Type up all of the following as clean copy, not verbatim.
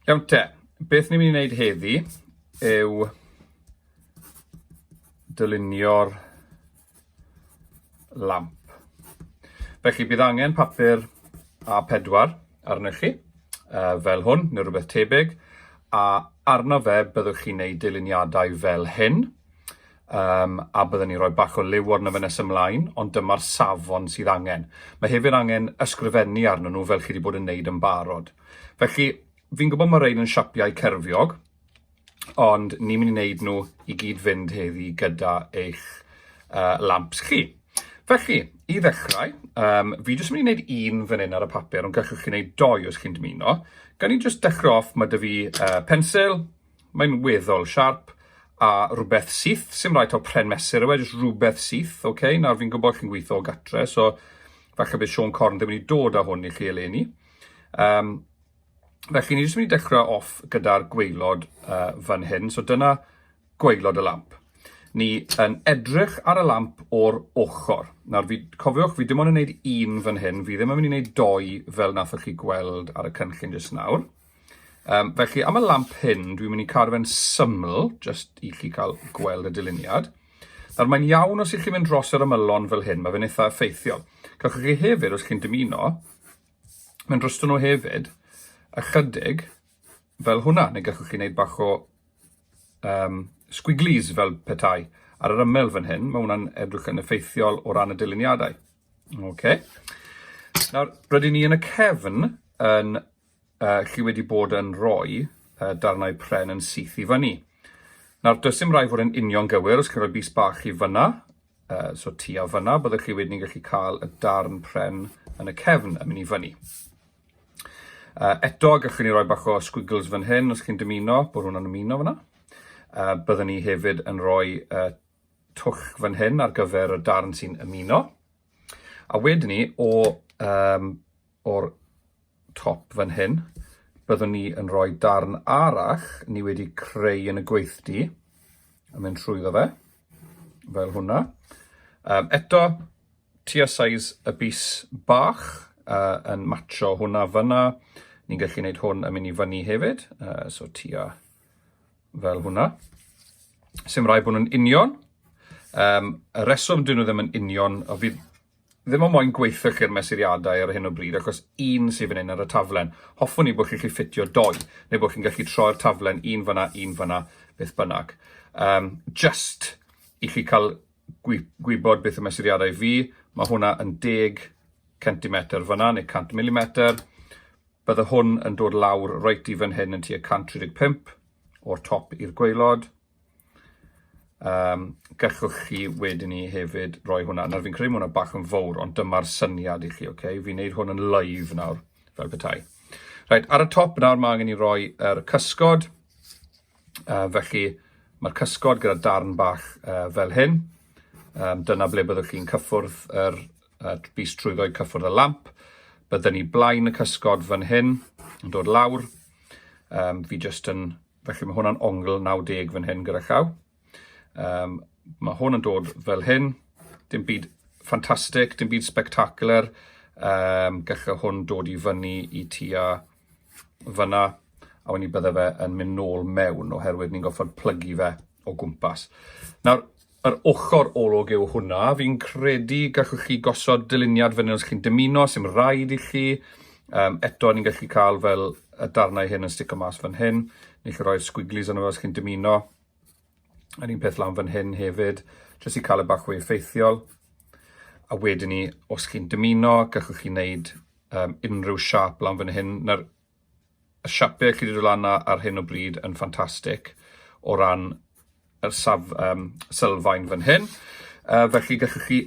Iawn te, beth ni'n mynd i wneud heddi yw dylunio'r lamp. Felly bydd angen papur A4 arnoch chi, fel hwn, neu rhywbeth tebyg, a arno fe byddwch chi'n gwneud dyluniadau fel hyn, a byddwn ni rhoi bach o liw arno fe nes ymlaen, ond dyma'r safon sydd angen. Mae hefyd angen ysgrifennu arno nhw fel chi wedi bod yn wneud yn barod. Felly, fi'n gwybod mae rhaid yn siapiau cerfiog, ond ni'n mynd i wneud nhw i gyd fynd heddi gyda eich lamps chi. Felly, i ddechrau, fi jyst mynd i wneud un fan hyn ar y papur, ond gallwch chi wneud 2 os chi'n dymuno. Gan i jyst dechrau off, mae dy fi pensil, mae'n weddol siarp, a rhywbeth syth, sy'n rhaid o pren mesur yw e, jyst rhywbeth syth, okay? Nawr fi'n gwybod chi'n gweithio o gatre, so falle bydd Sean Corn ddim wedi dod â hwn i chi eleni. Felly ni jyst mynd i dechrau off gyda'r gwaelod fan hyn, so dyna gwaelod y lamp. Ni yn edrych ar y lamp o'r ochr. Nawr, cofiwch, fi dim ond yn gwneud un fan hyn, fi ddim yn mynd i wneud 2 fel nathoch chi gweld ar y cynllun jyst nawr. Felly, am y lamp hyn, dwi'n mynd i cadw fe'n syml, jyst i chi cael gweld y dyluniad. Nawr, mae'n iawn os ych chi'n mynd dros yr ymylon fel hyn, mae fe'n eitha effeithiol. Gallwch chi hefyd, os chi'n dymuno, mae'n drosto nhw hefyd, ychydig fel hwnna, neu gallwch chi wneud bach o squiglies fel petai ar yr ymyl fan hyn. Mae hwnna'n edrych yn effeithiol o ran y dyluniadau. Okay. Nawr, rydyn ni yn y cefn yn chi wedi bod yn rhoi darnau pren yn syth i fyny. Nawr, does dim rhaid fod yn union gywir, os chi'n rhoi bys bach i fyna, so tua fyna, byddwch chi wedyn gallu cael y darn pren yn y cefn yn mynd i fyny. Eto, gallwn ni rhoi bach o squiggles fan hyn, os chi'n dymuno, bod hwnna'n ymuno fyna. Byddwn ni hefyd yn rhoi twch fan hyn ar gyfer y darn sy'n ymuno. A wedyn ni, o'r top fan hyn, byddwn ni yn rhoi darn arall ni wedi creu yn y gweithdy, yn mynd trwyddo fe, fel hwnna. Eto, tua size y bys bach, yn matcho hwnna fyna, ni'n gallu gwneud hwn yn mynd i fyny hefyd, so tua fel hwnna. Sym rhaid bod nhw'n union. Y reswm dyn nhw ddim yn union, o fi ddim ond moyn gweithio chi'r mesuriadau ar hyn o bryd, achos un sydd fan hyn ar y taflen. Hoffwn ni bod chi'n gallu ffitio 2, neu bod chi'n gallu troi'r taflen un fyna, beth bynnag. Just i chi cael gwybod beth y mesuriadau fi, mae hwnna yn 10 cm fyna, neu 100 mm. Bydde hwn yn dod lawr reit i fan hyn yn tua 135 o'r top i'r gwaelod. Gallwch chi wedyn ni hefyd roi hwnna. Nawr fi'n credu hwnna bach yn fawr, ond dyma'r syniad i chi, okay? Fi'n neud hwn yn live nawr, fel petai. Right, ar y top nawr mae angen i roi yr cysgod. Felly mae'r cysgod gyda darn bach fel hyn. Dyna ble byddwch chi'n cyffwrdd yr bys trwyddo i cyffwrdd y lamp. Byddwn ni blaen y cysgod fan hyn, yn dod lawr. Felly mae hwnna'n ongl 90 fan hyn gyda llaw. Mae hwn yn dod fel hyn, dim byd ffantastig, dim byd spectacular, gallai hwn dod i fyny i tua fyna, a wedyn bydde fe yn mynd nôl mewn, oherwydd ni'n goffod plygu fe o gwmpas. Nawr, yr ochr olwg yw hwnna, fi'n credu gallwch chi gosod dyluniad fyny os chi'n dymuno, sy'n rhaid i chi. Eto ni'n gallu cael fel y darnau hyn yn stico mas fan hyn, ni'n gallu rhoi squiglies yn os chi'n dymuno. Yr un peth lan fan hyn hefyd, jyst i cael y bach o effeithiol. A wedyn ni, os chi'n dymuno, gallwch chi wneud unrhyw siap lan fan hyn. Y siapiau chi wedi dod lan ar hyn o bryd yn ffantastig o ran yr sylfaen fan hyn. Felly gallwch chi,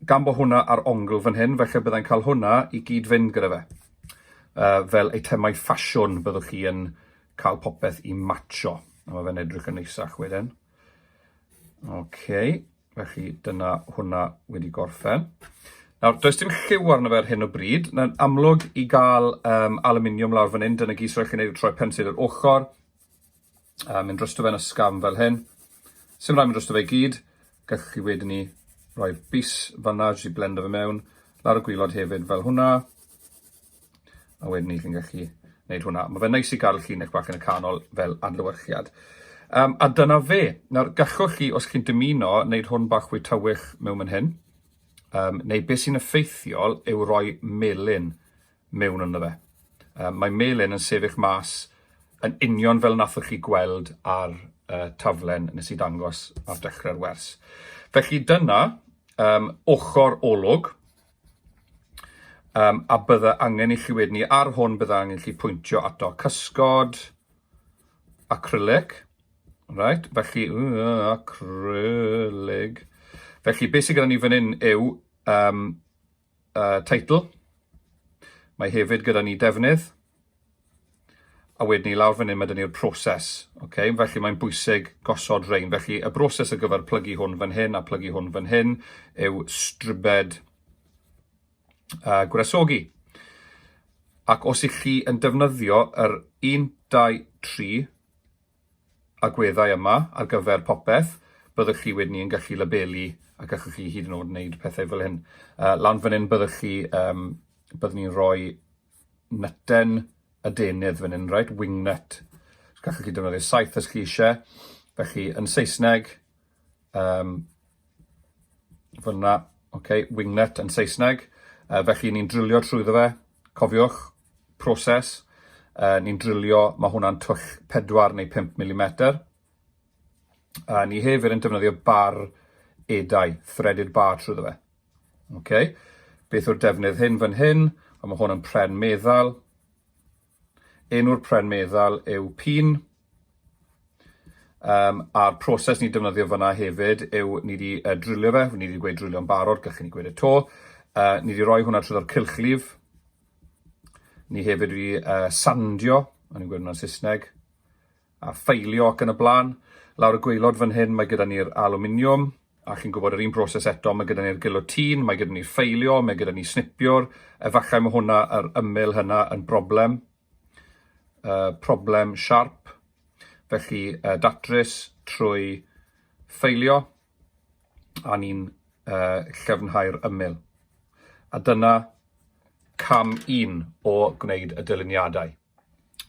gan bod hwnna ar ongl fan hyn, felly byddai'n cael hwnna i gyd fynd gyda fe. Fel eitemau ffasiwn byddwch chi yn cael popeth i matcho. A mae fe'n edrych yn neisach wedyn. Okay, felly dyna hwnna wedi gorffen. Nawr, does dim lliw arno fe ar hyn o bryd. Na'n amlwg i gael aluminium lawr fan hyn, dyna gys rhaid chi'n neud troi pensil i'r ochr. Mynd drosto fe'n ysgafn fel hyn. Sym rhaid mynd drosto fe i gyd. Gallwch chi wedyn ni rhoi bys fanna, jyst i blendo fe mewn. Lawr y gwylod hefyd fel hwnna. A wedyn ni chi'n gallu wneud hwnna. Mae fe'n neis i gael llinell bach yn y canol fel adlewyrchiad. A dyna fe. Nawr, gallwch chi, os chi'n dymuno, wneud hwn bach fwy tywych mewn yn hyn. Neu beth sy'n effeithiol yw roi melyn mewn ynddo fe. Mae melyn yn sefyll mas yn union fel nathoch chi gweld ar taflen nes i dangos ar dechrau'r wers. Felly dyna ochr olwg, a bydde angen i chi wedyn ni ar hwn bydde angen i chi pwyntio ato cysgod, acrylic, right? Felly, acrylic. Felly, beth sydd gyda ni fan hyn yw teitl. Mae hefyd gyda ni defnydd. A wedyn ni lawr fan hyn, mae gyda ni'r proses. Okay? Felly mae'n bwysig gosod rein. Felly y broses ar gyfer plygu hwn fan hyn a plygu hwn fan hyn yw strybed gwresogi. Ac os ych chi yn defnyddio yr 1, 2, 3 agweddau yma ar gyfer popeth, byddwch chi wedyn ni yn gallu labelu a gallwch chi hyd yn oed wneud pethau fel hyn. Lan fan hyn byddwch chi, byddwn ni'n rhoi nyten y denydd fan hyn, right? Wingnut. Gallwch chi defnyddio saith os chi eisiau. Felly, yn Saesneg, fel yna, okay, wingnut yn Saesneg. Felly, ni'n drilio trwyddo fe. Cofiwch, proses. Ni'n drilio, mae hwnna'n twll 4 neu 5 mm. Ni hefyd yn defnyddio bar edau, threaded bar trwyddo fe. Okay. Beth yw'r defnydd hyn fan hyn? Mae hwn yn pren meddal. Enw'r pren meddal yw pin. A'r proses ni'n defnyddio fyna hefyd yw ni wedi drilio fe. Ni wedi gweud drilio'n barod, gallwn ni gweud y to. Ni wedi rhoi hwnna trwy'r cylchlif. Ni hefyd wedi sandio, a ni'n gweud hwnna'n Saesneg, a ffeilio ac yn y blaen. Lawr y gwaelod fan hyn, mae gyda ni'r alwminiwm, a chi'n gwybod yr un proses eto, mae gyda ni'r gilotîn, mae gyda ni'r ffeilio, mae gyda ni snipiwr. Efallai mae hwnna, yr ymyl hynna yn broblem. Problem siarp. Felly datrys trwy ffeilio, a ni'n llefnhau'r ymyl. A dyna cam 1 o gwneud y dyluniadau.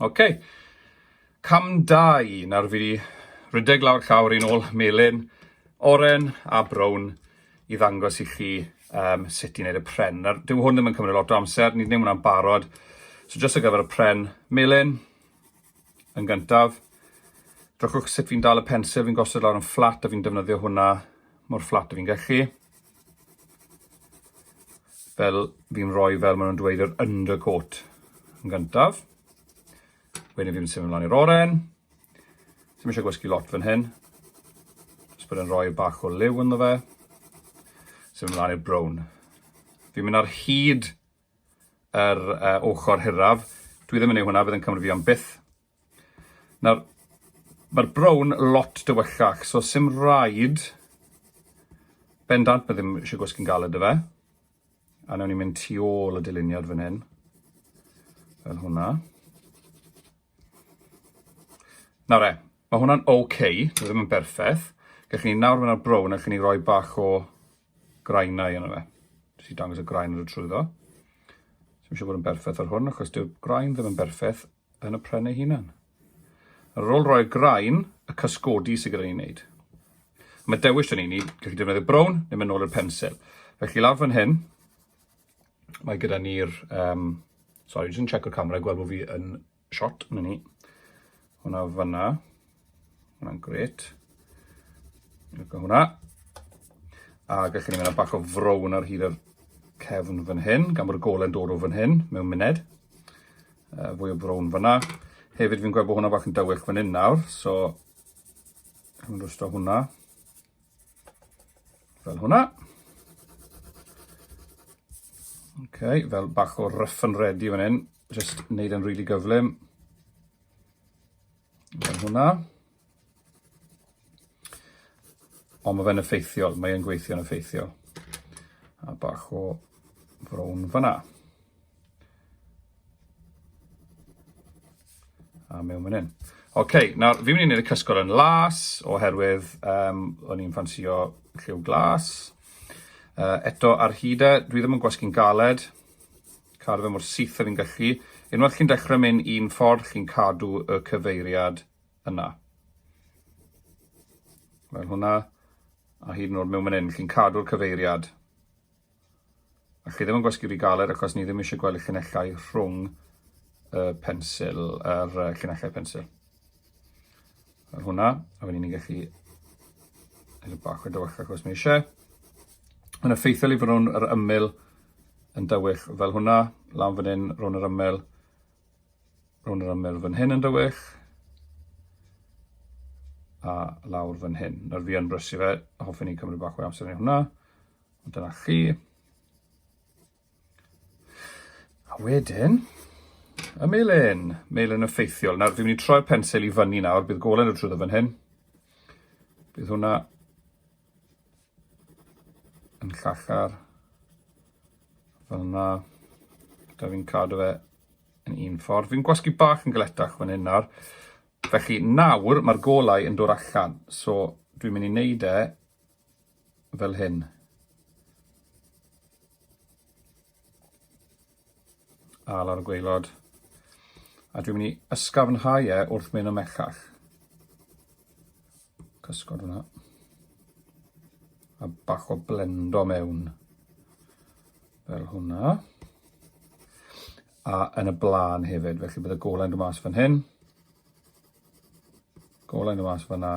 Okay. Cam 2, nawr fi wedi rhedeg lawr llawr un ôl melyn, oren a brown i ddangos i chi sut i wneud y pren. Nawr, dyw hwn ddim yn cymryd lot o amser, ni ddim yn barod. So just ar gyfer y pren melyn, yn gyntaf, drychwch sut fi'n dal y pensil, fi'n gosod lawr yn fflat a fi'n defnyddio hwnna mor fflat a fi'n gallu. Fel fi'n rhoi fel maen nhw'n dweud yr undercoat yn gyntaf. Wedyn fi'n symud ymlaen i'r oren. Ddim eisiau gwasgu lot fan hyn. Just bod yn rhoi bach o liw ynddo fe. Symud ymlaen i'r brown. Fi'n mynd ar hyd yr ochr hiraf. Dwi ddim yn gwneud hwnna, bydd yn cymryd fi am byth. Nawr, mae'r brown lot dywyllach, so sim raid bendant, bydd ddim eisiau gwasgu'n galed y fe. A nawr ni'n mynd tu ôl y dyluniad fan hyn. Fel hwnna. Nawr mae hwnna'n okay, ddim yn berffaith. Gallwn ni nawr fyna'r brown, gallwn ni roi bach o grainau yno fe. Jyst i dangos y grain ar y trwyddo. Ddim eisiau bod yn berffaith ar hwn, achos dyw'r grain ddim yn berffaith yn y pren ei hunan. Ar ôl rhoi'r grain, y cysgodi sydd gyda ni'n neud. Mae dewis dyn ni, gallwn ni defnyddio brown, neu mynd nôl i'r pensil. Felly lawr fan hyn, mae gyda ni'r... sorry, jyst yn checko'r camera, gweld bod fi yn shot. Yna ni. Hwna fanna. Hwna'n gret. Hwna. A gallwn ni mynd â bach o frown ar hyd yr cefn fan hyn, gan bod y gole'n dod o fan hyn, mewn muned. Fwy o frown fanna. Hefyd fi'n gweld bod hwnna bach yn dywych fan hyn nawr, so... Dwi'n rwsto hwnna. Fel hwnna. Okay, fel bach o rough and ready fan hyn. Just wneud yn really gyflym. Fel hwnna. Ond mae fe'n effeithiol, mae'n gweithio'n effeithiol. A bach o frown fanna. A mewn fan hyn. Okay, nawr fi'n mynd i wneud y cysgod yn las, oherwydd o'n i'n ffansio lliw glas. Eto ar hyd dwi ddim yn gwasgu'n galed. Cadw fe mor syth a fi'n gallu. Unwaith chi'n dechrau mynd un ffordd, chi'n cadw y cyfeiriad yna. Fel hwnna, a hyd yn oed mewn fan hyn, chi'n cadw'r cyfeiriad. A chi ddim yn gwasgu'r i galer achos ni ddim eisiau gweld y llinellau rhwng y pensil, llinellau pensil. Fel hwnna, a wedyn ni'n gallu neud bach o dywech achos mae eisiau. Yn effeithiol i fod nhw'n yr ymyl yn dywech fel hwnna, lan fan hyn, rhwng yr ymyl fan hyn yn dywech, a lawr fan hyn. Nawr fi yn brysu fe, a hoffwn ni cymryd bach o amser neu hwnna. Dyna chi. A wedyn, y melyn effeithiol. Nawr, fi'n mynd i troi'r pensil i fyny nawr, bydd golen y trwyddo fan hyn. Bydd hwnna yn llachar. Fel yna. Da fi'n cadw fe yn un ffordd. Fi'n gwasgu bach yn galetach fan hyn nawr. Felly, nawr, mae'r golau yn dod allan. So, dwi'n mynd i wneud e fel hyn. A lawr y gwaelod. A dwi'n mynd i ysgafnhau e wrth mynd ymellach. Cysgod hwnna. A bach o blendo mewn. Fel hwnna. A yn y blaen hefyd, felly bydd y golau'n dod mas fan hyn. Golau'n dod mas fan hynna.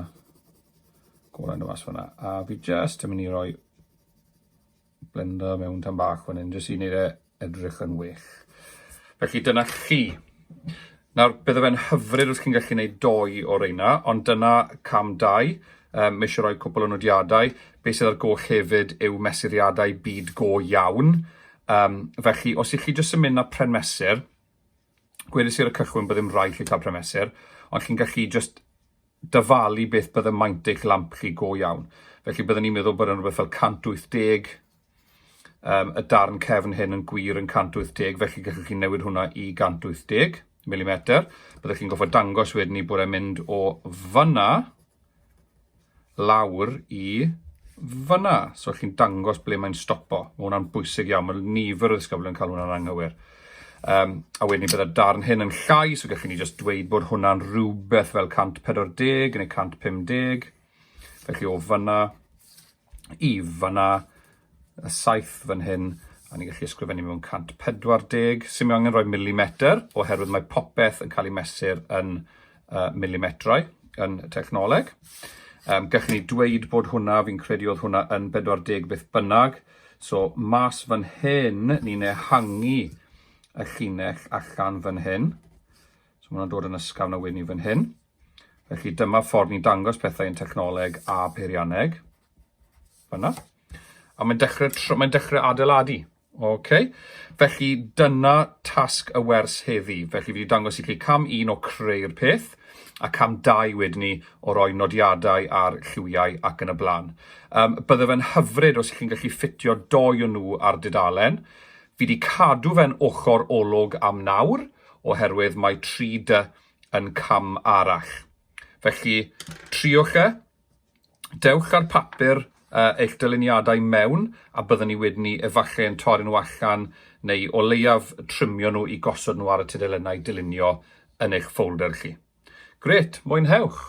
Golau'n dod mas fan hynna. A fi just yn mynd i roi blendo mewn tan bach fan hyn, jyst i wneud e edrych yn wych. Felly dyna chi. Nawr, bydde fe'n hyfryd wrth chi'n gallu gwneud 2 o reina, ond dyna cam 2. Mae eisiau rhoi cwbl o nodiadau. Be sydd ar goll hefyd yw mesuriadau byd go iawn. Felly, os ych chi jyst yn mynd â pren mesur, gwedais i ar y cychwyn bydd ddim rhaid chi cael pren mesur, ond chi'n gallu jyst dyfalu beth bydde maint eich lamp chi go iawn. Felly byddwn ni'n meddwl bod yn rhywbeth fel 180. Y darn cefn hyn yn gwir yn 180, felly gallwch chi newid hwnna i 180 mm. Byddwch chi'n goffo dangos wedyn ni bod e'n mynd o fyna lawr i fyna. So chi'n dangos ble mae'n stopo. Mae hwnna'n bwysig iawn. Mae nifer o ddisgyblion yn cael hwnna'n anghywir. A wedyn ni bydde'r darn hyn yn llai, so gallwch ni just dweud bod hwnna'n rhywbeth fel 140 neu 150. Felly o fyna i fyna. Y saith fan hyn, a ni'n gallu ysgrifennu mewn 140. Sy'n mewn angen rhoi milimetr, oherwydd mae popeth yn cael ei mesur yn milimetrau yn technoleg. Gallwn ni dweud bod hwnna, fi'n credu oedd hwnna yn 40 beth bynnag. So, mas fan hyn, ni'n ehangu y llinell allan fan hyn. So, hwnna'n dod yn ysgafn a wedyn ni fan hyn. Felly, dyma ffordd ni'n dangos pethau yn technoleg a peirianneg. Fyna. A mae'n dechrau adeiladu. Okay. Felly dyna tasg y wers heddi. Felly fi wedi dangos i chi cam 1 o creu'r peth a cam 2 wedyn ni o roi nodiadau ar lliwiau ac yn y blaen. Bydde fe'n hyfryd os chi'n gallu ffitio 2 o nhw ar dudalen. Fi wedi cadw fe'n ochr olwg am nawr oherwydd mae 3D yn cam arall. Felly triwch e, dewch ar papur eich dyluniadau mewn, a byddwn ni wedyn ni efallai yn torri nhw allan, neu o leiaf trimio nhw i gosod nhw ar y tudalennau dylunio yn eich ffolder chi. Grêt, mwynhewch!